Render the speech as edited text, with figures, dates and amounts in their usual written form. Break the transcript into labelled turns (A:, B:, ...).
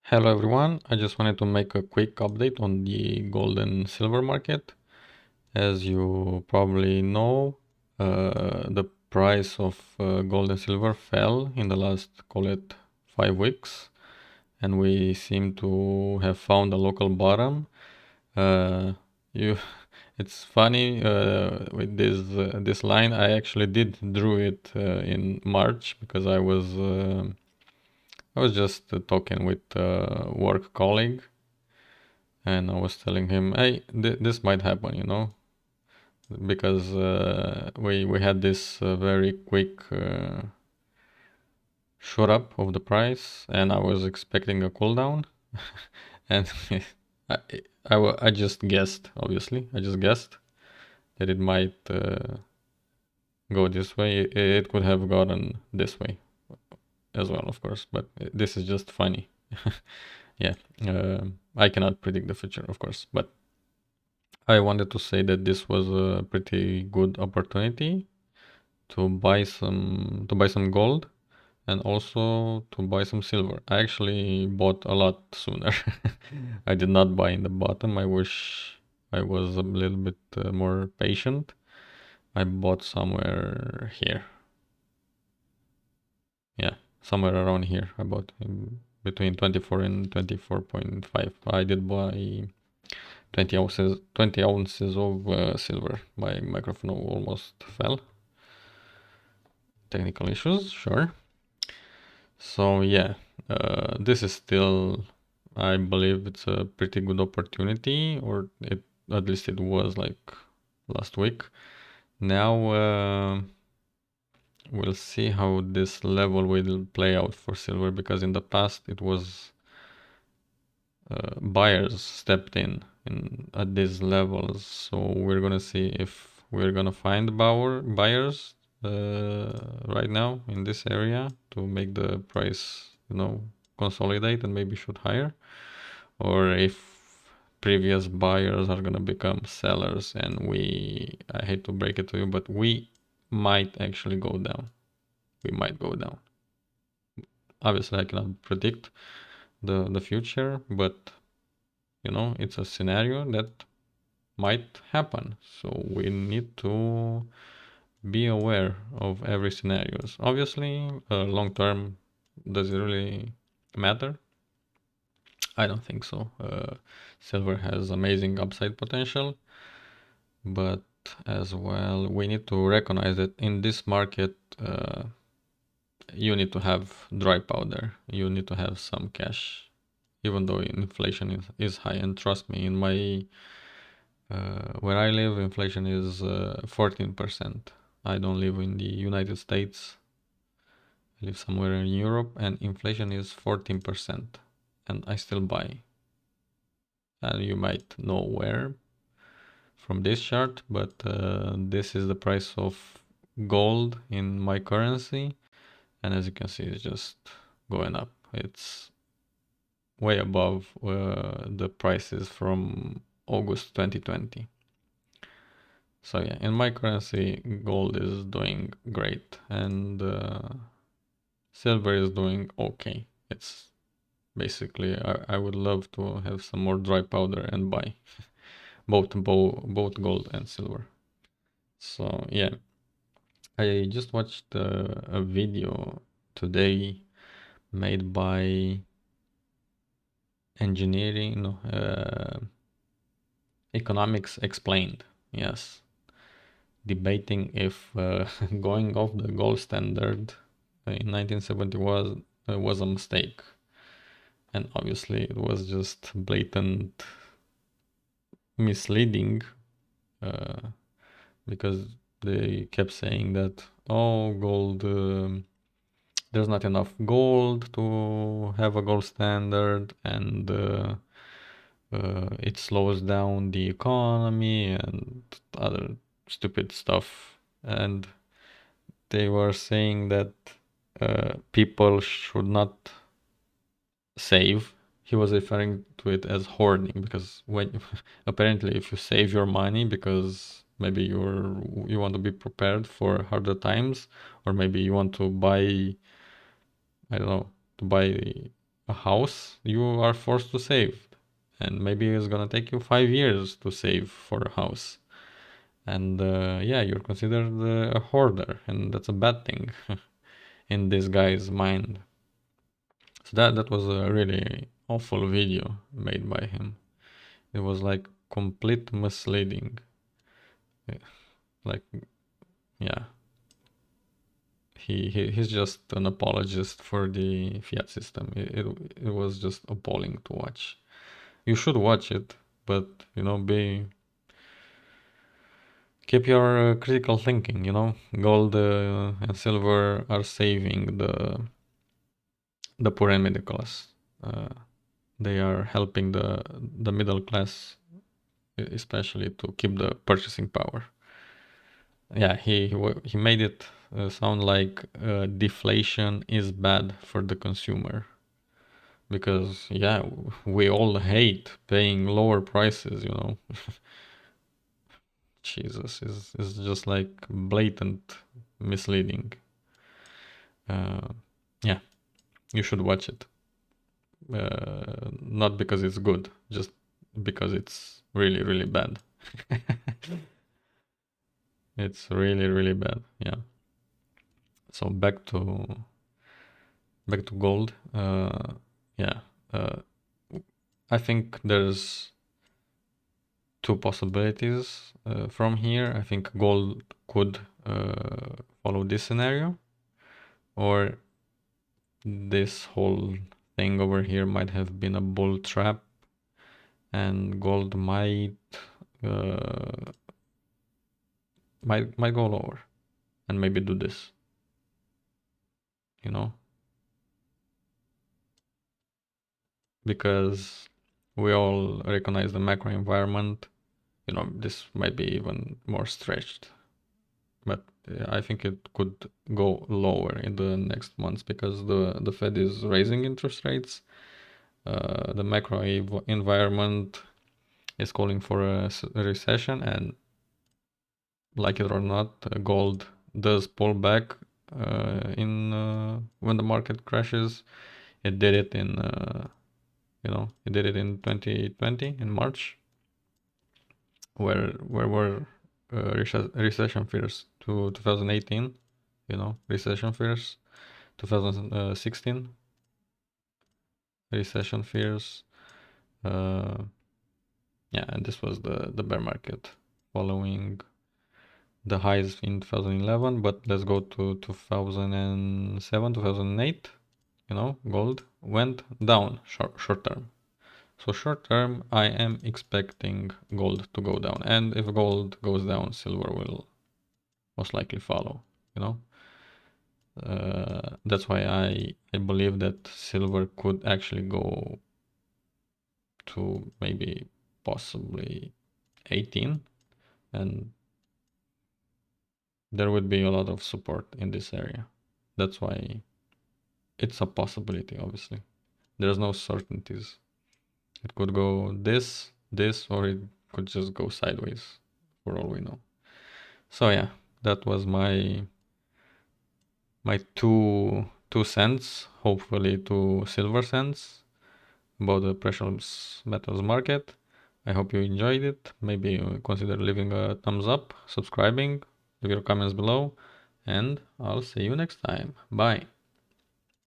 A: Hello everyone, I just wanted to make a quick update on the gold and silver market. As you probably know, the price of gold and silver fell in the last, call it, 5 weeks, and we seem to have found a local bottom. Uh, you, it's funny with this line. I actually did drew it in March because I was just talking with a work colleague, and I was telling him, "Hey, this might happen, because we had this very quick shoot up of the price, and I was expecting a cool down, and I, I just guessed. Obviously, I just guessed that it might go this way. It could have gotten this way as well, of course, but this is just funny. Yeah, I cannot predict the future, of course, but I wanted to say that this was a pretty good opportunity to buy some gold and also to buy some silver. I actually bought a lot sooner. I did not buy in the bottom. I wish I was a little bit more patient. I bought somewhere here. Yeah, somewhere around here. I bought between 24 and 24.5. I did buy 20 ounces of silver. My microphone almost fell. Technical issues, sure. So yeah, this is still, I believe it's a pretty good opportunity, or at least it was like last week. Now we'll see how this level will play out for silver, because in the past it was buyers stepped in at these levels. So we're gonna see if we're gonna find buyers right now in this area to make the price, consolidate and maybe shoot higher, or if previous buyers are gonna become sellers, and I hate to break it to you, but we might actually go down. We might go down. Obviously, I cannot predict the future, but it's a scenario that might happen. So we need to be aware of every scenarios. Obviously, long term, does it really matter? I don't think so. Silver has amazing upside potential, but as well, we need to recognize that in this market, you need to have dry powder. You need to have some cash, even though inflation is high. And trust me, in my where I live, inflation is 14%. I don't live in the United States. I live somewhere in Europe, and inflation is 14%, and I still buy. And you might know where from this chart, but this is the price of gold in my currency, and as you can see, it's just going up. It's way above the prices from August 2020. So yeah, in my currency, gold is doing great, and silver is doing okay. It's basically, I would love to have some more dry powder and buy both gold and silver. So yeah, I just watched a video today made by engineering, no, economics explained. Yes, debating if going off the gold standard in 1970 was a mistake, and obviously it was just blatant misleading, uh, because they kept saying that, oh, gold, there's not enough gold to have a gold standard, and it slows down the economy and other stupid stuff. And they were saying that people should not save. He was referring to it as hoarding, because when apparently if you save your money because maybe you want to be prepared for harder times, or maybe you want to buy, I don't know, to buy a house you are forced to save, and maybe it's gonna take you 5 years to save for a house. And yeah, you're considered a hoarder, and that's a bad thing in this guy's mind. So that was a really awful video made by him. It was like complete misleading. Eh, Like, yeah, he's just an apologist for the fiat system. It was just appalling to watch. You should watch it, but be keep your critical thinking. Gold and silver are saving the poor and middle class. Uh, they are helping the middle class, especially to keep the purchasing power. Yeah, he made it sound like deflation is bad for the consumer, because yeah, we all hate paying lower prices. Jesus is just like blatant misleading. Uh, yeah, you should watch it. Not because it's good, just because it's really, really bad. It's really, really bad. Yeah. So back to gold. Yeah. Uh, I think there's two possibilities from here. I think gold could follow this scenario, or this whole thing over here might have been a bull trap, and gold uh, might go lower and maybe do this, you know, because we all recognize the macro environment. This might be even more stretched, but I think it could go lower in the next months because the Fed is raising interest rates. The macro environment is calling for a recession, and like it or not, gold does pull back in when the market crashes. It did it in it did it in 2020 in March, where were recession fears to 2018, recession fears, 2016 recession fears. Uh, yeah, and this was the bear market following the highs in 2011. But let's go to 2007, 2008. Gold went down short term. So short term, I am expecting gold to go down, and if gold goes down, silver will most likely follow. You know, that's why I believe that silver could actually go to maybe possibly 18, and there would be a lot of support in this area. That's why it's a possibility. Obviously, there's no certainties. It could go this, or it could just go sideways, for all we know. So yeah, that was my two cents, hopefully 2 silver cents, about the precious metals market. I hope you enjoyed it. Maybe consider leaving a thumbs up, subscribing, leave your comments below, and I'll see you next time. Bye.